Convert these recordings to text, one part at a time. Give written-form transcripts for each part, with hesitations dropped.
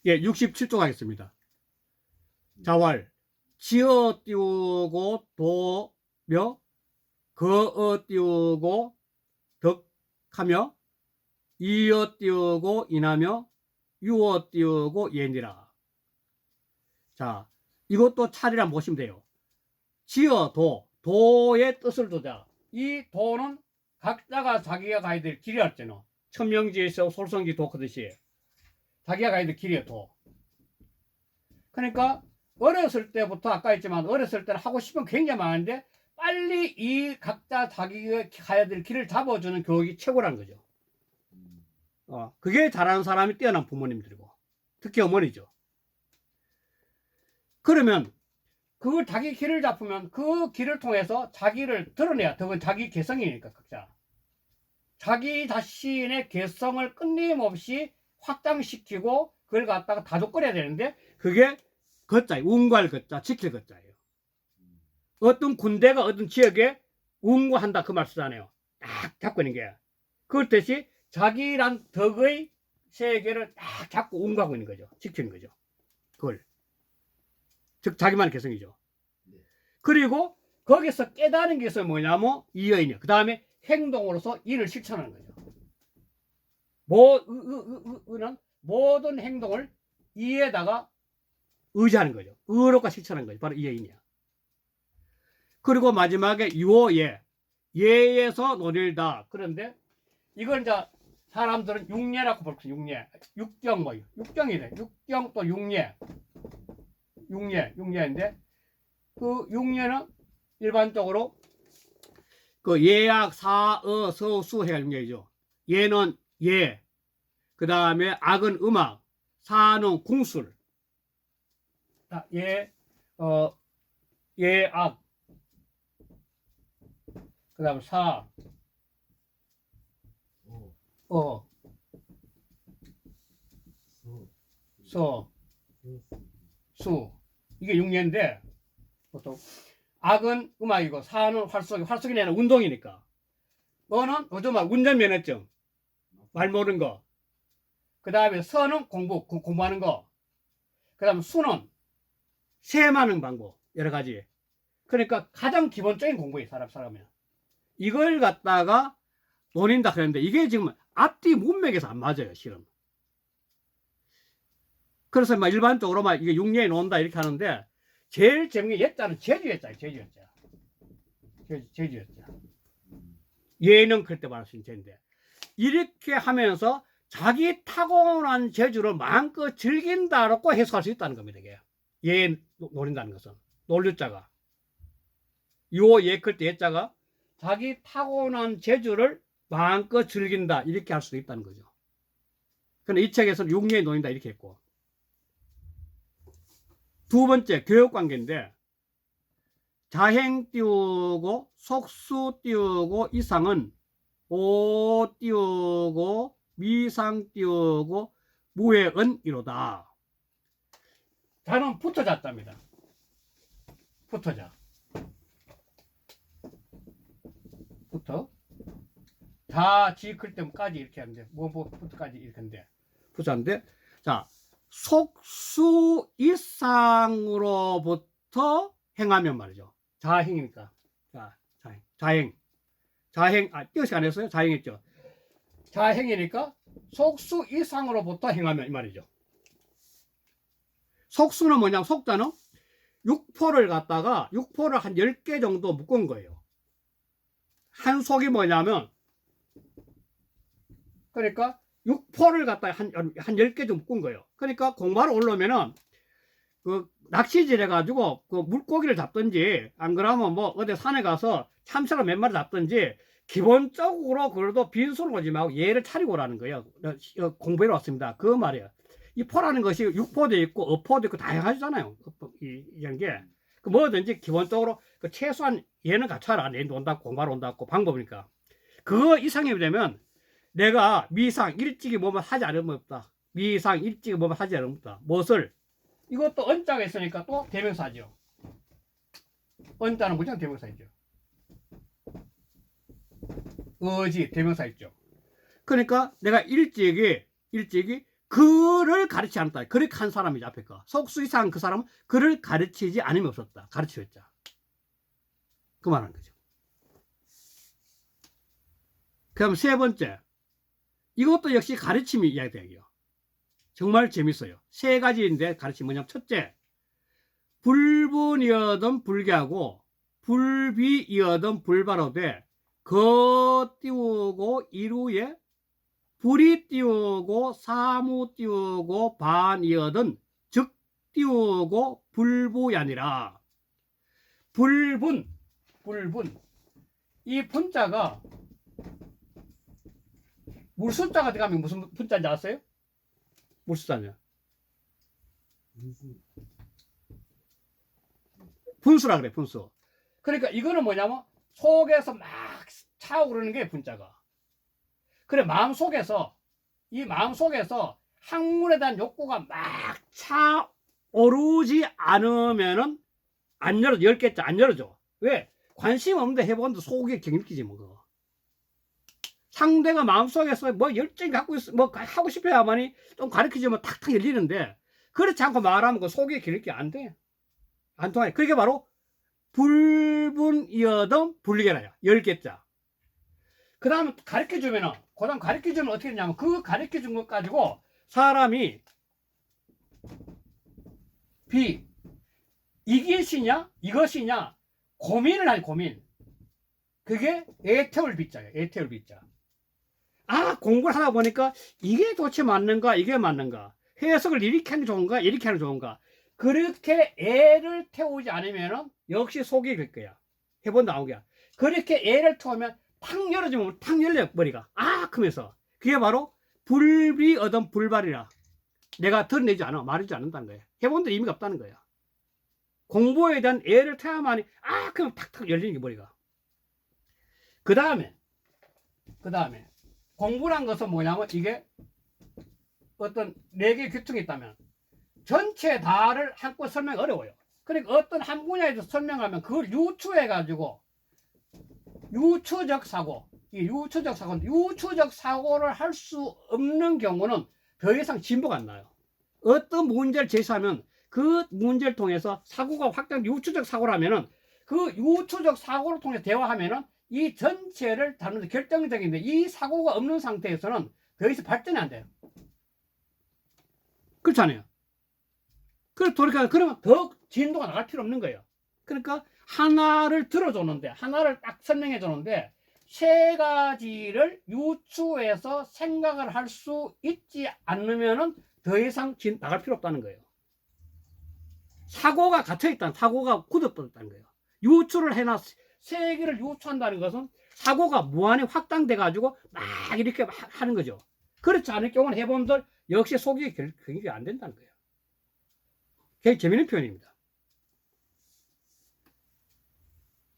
예, 67쪽 하겠습니다. 자왈 지어 띄우고 도며 거어 띄우고 덕하며 이어 띄우고 인하며 유어 띄우고 예니라. 자, 이것도 차례를 한번 보시면 돼요. 지어 도의 뜻을 두자. 이 도는 각자가 자기가 가야 될 길이 었잖아. 천명지에서 솔성지 도 크듯이 자기가 가야 될 길이에요. 도. 그러니까 어렸을 때부터 아까 했지만 어렸을 때는 하고 싶은 게 굉장히 많은데 빨리 이 각자 자기가 가야 될 길을 잡아주는 교육이 최고라는 거죠. 그게 잘하는 사람이 뛰어난 부모님들이고 특히 어머니죠. 그러면 그 자기 길을 잡으면 그 길을 통해서 자기를 드러내야 그건 자기 개성이니까 각자 자기 자신의 개성을 끊임없이 확장시키고 그걸 갖다가 다독거려야 되는데 그게 걷자예요. 운구할 걷자, 지킬 걷자예요. 어떤 군대가 어떤 지역에 운구한다 그 말 쓰잖아요. 딱 잡고 있는 게 그렇듯이 자기란 덕의 세계를 딱 잡고 운구하고 있는 거죠. 지키는 거죠. 그걸 즉 자기만의 개성이죠. 그리고 거기서 깨달은 게 뭐냐면 이여인이요. 그 다음에 행동으로서 이를 실천하는 거죠. 의는 모든 행동을 이에다가 의지하는 거죠. 의로가 실천하는 거죠. 바로 이여인이야. 그리고 마지막에 유오예. 예에서 논일다. 그런데 이걸 이제 사람들은 육예라고 볼거요 육예. 육경 뭐예요? 육경이래. 육경 또 육예. 육예인데 그 육예는 일반적으로 그 예약 사어 서수 해야 육예죠. 예는 예. 그 다음에 악은 음악. 사는 궁술. 예악. 그 다음에 사. 수. 이게 육예인데 보통 악은 음악이고 사는 활속이 아니라 운동이니까. 어는 요즘 운전면허증 말 모르는 거. 그 다음에 서는 공부하는 거. 그 다음에 수는 셈하는 방법 여러 가지. 그러니까 가장 기본적인 공부예요. 사람은 이걸 갖다가 논인다 그랬는데 이게 지금 앞뒤 문맥에서 안 맞아요. 실은. 그래서 막 일반적으로 막 이게 육예에 놓는다 이렇게 하는데 제일 재밌는 게 예자는 제주예자예요. 제주예자. 예는 그때 말할 수 있는 제인데 이렇게 하면서 자기 타고난 재주를 마음껏 즐긴다라고 해석할 수 있다는 겁니다. 이게 예 노린다는 것은 논류자가 요 예클 때 예자가 자기 타고난 재주를 마음껏 즐긴다 이렇게 할 수도 있다는 거죠. 근데 이 책에서는 육예에 놓인다 이렇게 했고 두 번째 교육관계인데 자행 띄우고 속수 띄우고 이상은 오 띄우고 미상 띄우고 무해은 이로다. 자는 붙어잤답니다. 붙어자. 붙어. 자, 지클 때까지 이렇게 하는데 붙어까지 이렇게 하는데 붙어는데 자 속수 이상으로부터 행하면 말이죠. 자행이니까. 자행. 띄어식 안 했어요? 자행했죠. 자행이니까 속수 이상으로부터 행하면 이 말이죠. 속수는 뭐냐면 속자는 육포를 갖다가 육포를 한 10개 정도 묶은 거예요. 한 속이 뭐냐면 그러니까 육포를 갖다가 한 10개 정도 묶은 거예요. 그러니까 공바로 올라오면은 그 낚시질 해가지고 그 물고기를 잡든지 안 그러면 뭐 어디 산에 가서 참새를 몇 마리 잡든지 기본적으로 그래도 빈손으로 오지 말고 얘를 차리고 오라는 거예요. 공부해 왔습니다. 그 말이에요. 이 포라는 것이 육포도 있고 어포도 있고 다양하잖아요. 이런 게. 그 뭐든지 기본적으로 그 최소한 얘는 갖춰라. 얘는 온다고 공부하러 온다고 방법이니까. 그거 이상이 되면 내가 미상 일찍이 뭐만 하지 않으면 없다. 미상 일찍이 뭐만 하지 않으면 없다. 무엇을? 이것도 언자가 있으니까 또 대명사죠. 언자는 무조건 대명사이죠. 의지 대명사 있죠. 그러니까 내가 일찍이 그를 가르치지 않았다. 그렇게 한 사람이지 앞에 거. 속수 이상 그 사람은 그를 가르치지 않음이 없었다. 가르치였자. 그 말하는 거죠. 그럼 세 번째. 이것도 역시 가르침이 이야기돼요. 정말 재밌어요. 세 가지인데 가르침이 뭐냐면 첫째. 불분이어든 불개하고 불비이어든 불바로되 거 띄우고 이루에 불이 띄우고 사무 띄우고 반이어든 즉 띄우고 불부야니라. 불분 이 분자가 물숫자가 들어가면 무슨 분자인지 아세요? 물숫자냐? 분수라 그래, 분수. 그러니까 이거는 뭐냐면 속에서 막 차오르는 게 분자가. 그래, 이 마음 속에서 학문에 대한 욕구가 막 차오르지 않으면은 안 열어줘. 10개째 안 열어줘. 왜? 관심 없는데 해보는데 속에 경일기지 뭐 그거. 상대가 마음속에서 뭐 열정이 갖고 있어, 뭐 하고 싶어야만이 좀 가르쳐주면 탁탁 열리는데 그렇지 않고 말하면 그 속에 경일기 안 돼. 안 통해. 그게 바로 불분이어든 불개라야. 10개자. 그 다음 가르쳐주면은, 그 다음 가르쳐주면 어떻게 되냐면, 그 가르쳐준 것 가지고 사람이 이것이냐, 고민을 할 고민. 그게 애태울 비자예요. 애태울 비자. 아, 공부를 하다 보니까 이게 도대체 맞는가, 이게 맞는가. 해석을 이렇게 하는 게 좋은가, 이렇게 하는 게 좋은가. 그렇게 애를 태우지 않으면은 역시 속이 될 거야. 해본다 나온 거야. 그렇게 애를 태우면 탁 열어주면 탁 열려 머리가. 아, 하면서 그게 바로 불비어든 불발이라. 내가 드러내지 않아, 말하지 않는다는 거야. 해본데 의미가 없다는 거야. 공부에 대한 애를 태워야만이 그럼 탁탁 열리는 게 머리가. 그 다음에 공부란 것은 뭐냐면 이게 어떤 4개의 규칙이 있다면 전체 다를 한껏 설명 어려워요. 그러니까 어떤 한 분야에 대해서 설명하면 그걸 유추해 가지고 유추적 사고를 할 수 없는 경우는 더 이상 진보가 안 나요. 어떤 문제를 제시하면 그 문제를 통해서 사고가 확장, 유추적 사고라면은 그 유추적 사고를 통해 대화하면은 이 전체를 다루는 데 결정적인데 이 사고가 없는 상태에서는 더 이상 발전이 안 돼요. 그렇잖아요. 그러면 더 진도가 나갈 필요 없는 거예요. 그러니까 하나를 들어줬는데, 하나를 딱 설명해 줬는데, 세 가지를 유추해서 생각을 할 수 있지 않으면은 더 이상 나갈 필요 없다는 거예요. 사고가 갇혀있다는, 사고가 굳어버렸다는 거예요. 유추를 세 개를 유추한다는 것은 사고가 무한히 확장돼 가지고 막 이렇게 하는 거죠. 그렇지 않을 경우는 해본들 역시 속이 경직이 안 된다는 거예요. 굉장히 재밌는 표현입니다.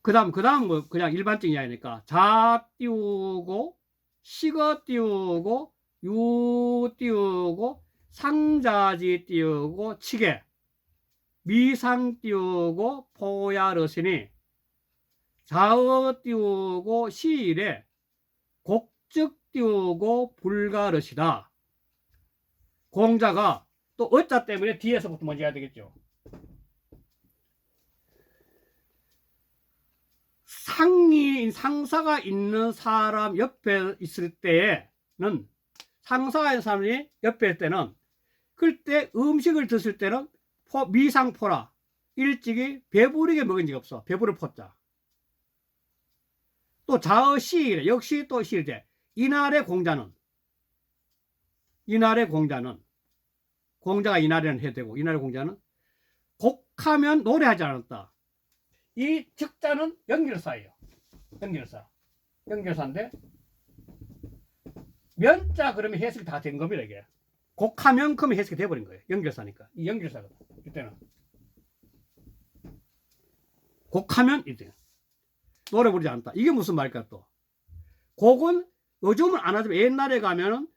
그 다음 뭐 그냥 일반적인 이야기니까 자 띄우고 식어 띄우고 유 띄우고 상자지 띄우고 치개 미상 띄우고 포야르시니 자어 띄우고 시일에 곡즉 띄우고 불가르시다. 공자가 또 어자 때문에 뒤에서부터 먼저 해야 되겠죠. 상사가 있는 사람 옆에 있을 때는, 상사가 있는 사람이 옆에 있을 때는, 그때 음식을 드실 때는 미상포라. 일찍이 배부르게 먹은 적이 없어. 배부를 포자. 또 자어시일에, 역시 또 시일제. 이날의 공자가 이날에는 해야 되고, 이날의 공자는 곡하면 노래하지 않았다. 이 즉자는 연결사예요. 연결사인데 면자 그러면 해석이 다 된 겁니다. 이게 곡하면 그러면 해석이 돼버린 거예요. 연결사니까. 이 연결사가 이때는 곡하면 이제 노래 부르지 않다. 이게 무슨 말일까? 또 곡은 요즘은 안 하지만 옛날에 가면은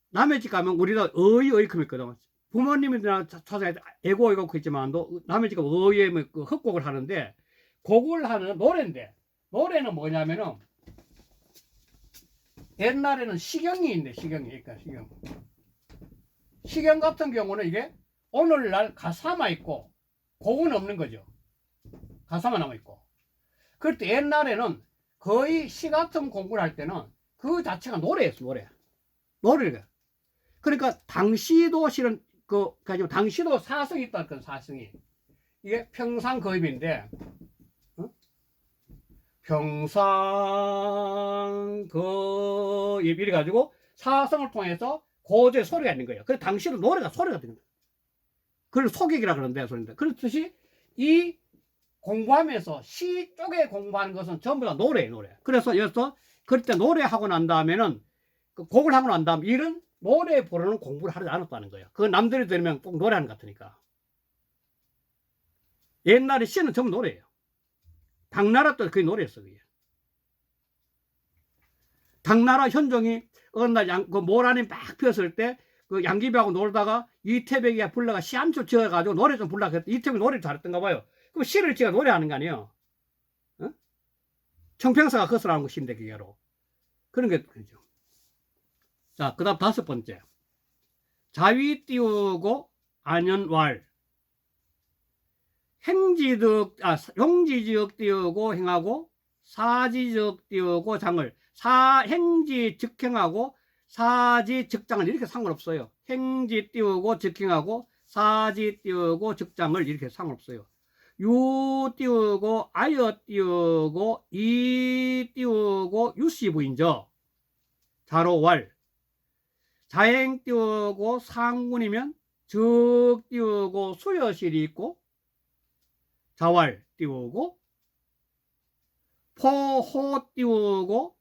남의 집 가면 우리가 어이 그랬거든. 부모님이나 찾아야 애고 그랬지만도 남의 집 가면 어이에 그 헛곡을 하는데, 곡을 하는 노래인데, 노래는 뭐냐면은 옛날에는 시경이 있는데, 그러니까 시경. 시경 같은 경우는 이게 오늘날 가사만 있고 곡은 없는 거죠. 가사만 남아있고. 그럴 때 옛날에는 거의 시 같은 공부를 할 때는 그 자체가 노래였어, 노래. 노래가. 그러니까 당시도 실은 당시도 사성이 있다, 그 사성이. 이게 평상거입인데, 평상거입 이래가지고 사성을 통해서 고조의 소리가 있는 거예요. 그래서 당시도 노래가 소리가 되는 거예요. 그걸 소객이라 그러는데, 소리인데. 그렇듯이 이 공부하면서 시 쪽에 공부하는 것은 전부 다 노래예요, 노래. 그래서 여기서 그럴 때 노래하고 난 다음에는 그 곡을 하고 난 다음 이런 노래 부르는 공부를 하지 않았다는 거예요. 그거 남들이 들으면 꼭 노래하는 것 같으니까. 옛날에 시는 전부 노래예요. 당나라 때 그게 노래였어, 그게. 당나라 현종이 어느 날 그 모란이 막 피었을 때 그 양귀비하고 놀다가 이태백이가 불러가 시 한 줄 지어가지고 노래 좀 불러가 그랬더니 이태백이 노래를 잘했던가 봐요. 그럼 시를 지가 노래하는 거 아니에요? 어? 청평사가 그것을 하는 것인데, 그게로. 그런 게, 그죠. 자, 그 다음 5번째. 자위 띄우고 안연왈. 용지지역 띄우고 행하고, 사지적 띄우고 장을. 행지 즉행하고, 사지 즉장을 이렇게 상관없어요. 행지 띄우고 즉행하고, 사지 띄우고 즉장을 이렇게 상관없어요. 유 띄우고 아여 띄우고 이 띄우고 유시부인저 자로왈. 자행 띄우고 상군이면 적 띄우고 수여실이 있고 자왈 띄우고 포호 띄우고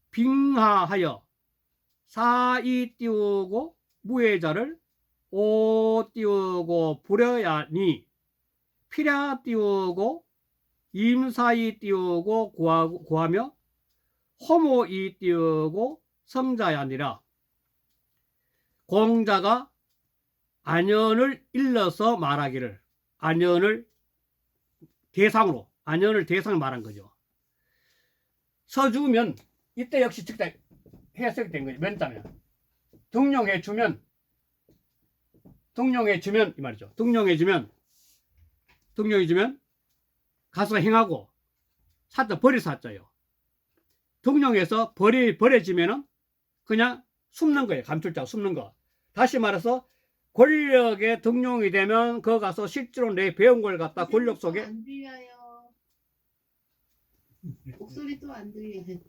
빙하하여 사이 띄우고 무해자를 오 띄우고 부려야니 피랴 띄우고 임사이 띄우고 구하며 호모이 띄우고 성자야 아니라. 공자가 안연을 일러서 말하기를, 안연을 대상으로 말한 거죠. 서주면 이때 역시 즉다 해석이 된 거죠. 면자면 등용해 주면 이 말이죠. 등용해 주면 가서 행하고 사자 버릴 사자요. 등용해서 버려지면은 그냥 숨는 거예요. 감출자 숨는 거. 다시 말해서 권력에 등용이 되면 거 가서 실제로 내 배운 걸 갖다 권력 속에 안 들려요. 목소리 또 안 들려요.